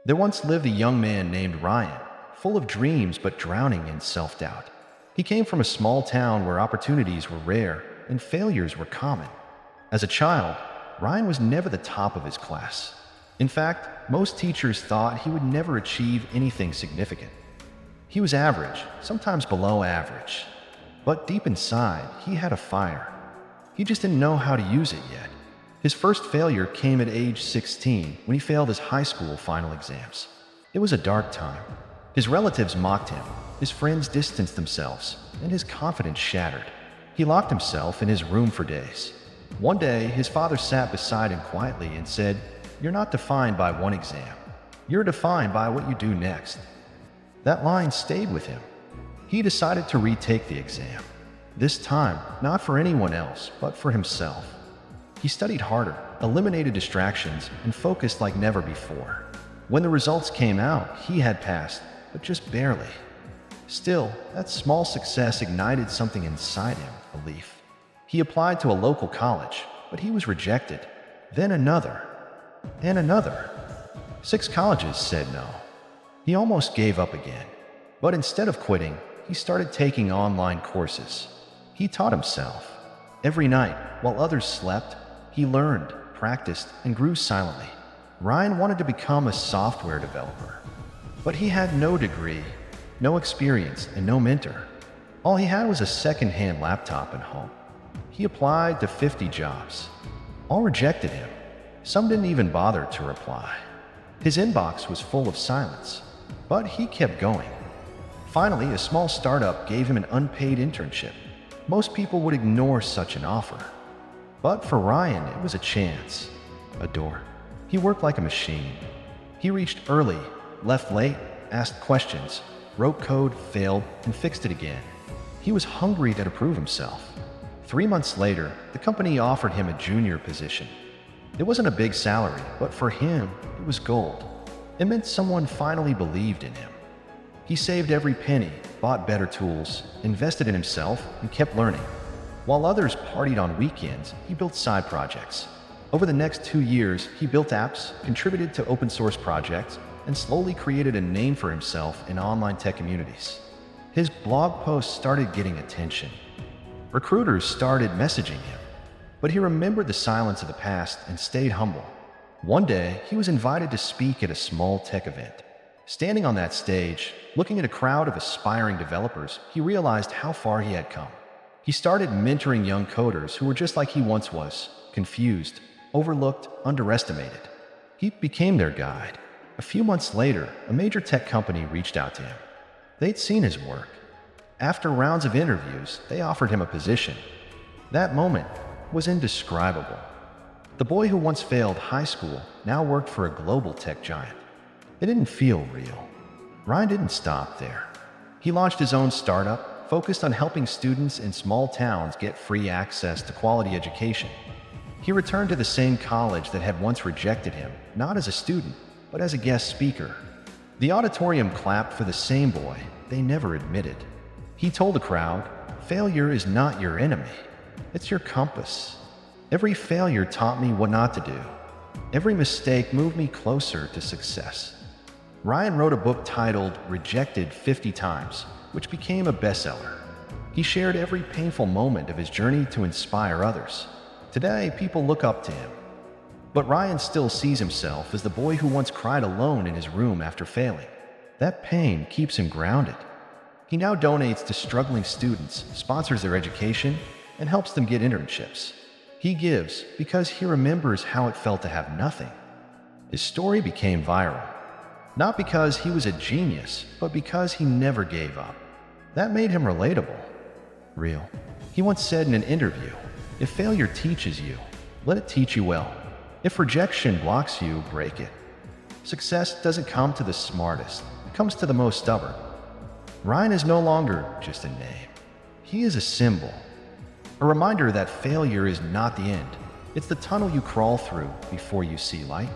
There once lived a young man named Ryan, full of dreams but drowning in self-doubt. He came from a small town where opportunities were rare and failures were common. As a child, Ryan was never the top of his class. In fact, most teachers thought he would never achieve anything significant. He was average, sometimes below average. But deep inside, he had a fire. He just didn't know how to use it yet. His first failure came at age 16 when he failed his high school final exams. It was a dark time. His relatives mocked him, his friends distanced themselves, and his confidence shattered. He locked himself in his room for days. One day, his father sat beside him quietly and said, "You're not defined by one exam. You're defined by what you do next." That line stayed with him. He decided to retake the exam. This time, not for anyone else, but for himself. He studied harder, eliminated distractions, and focused like never before. When the results came out, he had passed, but just barely. Still, that small success ignited something inside him, belief. He applied to a local college, but he was rejected. Then another, and another. 6 colleges said no. He almost gave up again. But instead of quitting, he started taking online courses. He taught himself. Every night, while others slept, he learned, practiced, and grew silently. Ryan wanted to become a software developer. But he had no degree, no experience, and no mentor. All he had was a second-hand laptop and home. He applied to 50 jobs. All rejected him. Some didn't even bother to reply. His inbox was full of silence. But he kept going. Finally, a small startup gave him an unpaid internship. Most people would ignore such an offer. But for Ryan, it was a chance, a door. He worked like a machine. He reached early, left late, asked questions, wrote code, failed, and fixed it again. He was hungry to prove himself. 3 months later, the company offered him a junior position. It wasn't a big salary, but for him, it was gold. It meant someone finally believed in him. He saved every penny, bought better tools, invested in himself, and kept learning. While others partied on weekends, he built side projects. Over the next 2 years, he built apps, contributed to open source projects, and slowly created a name for himself in online tech communities. His blog posts started getting attention. Recruiters started messaging him. But he remembered the silence of the past and stayed humble. One day, he was invited to speak at a small tech event. Standing on that stage, looking at a crowd of aspiring developers, he realized how far he had come. He started mentoring young coders who were just like he once was, confused, overlooked, underestimated. He became their guide. A few months later, a major tech company reached out to him. They'd seen his work. After rounds of interviews, they offered him a position. That moment was indescribable. The boy who once failed high school now worked for a global tech giant. It didn't feel real. Ryan didn't stop there. He launched his own startup, focused on helping students in small towns get free access to quality education. He returned to the same college that had once rejected him, not as a student, but as a guest speaker. The auditorium clapped for the same boy they never admitted. He told the crowd, "Failure is not your enemy. It's your compass. Every failure taught me what not to do. Every mistake moved me closer to success." Ryan wrote a book titled Rejected 50 Times, which became a bestseller. He shared every painful moment of his journey to inspire others. Today, people look up to him. But Ryan still sees himself as the boy who once cried alone in his room after failing. That pain keeps him grounded. He now donates to struggling students, sponsors their education, and helps them get internships. He gives because he remembers how it felt to have nothing. His story became viral. Not because he was a genius, but because he never gave up. That made him relatable. Real. He once said in an interview, "If failure teaches you, let it teach you well. If rejection blocks you, break it." Success doesn't come to the smartest, it comes to the most stubborn. Ryan is no longer just a name. He is a symbol. A reminder that failure is not the end. It's the tunnel you crawl through before you see light.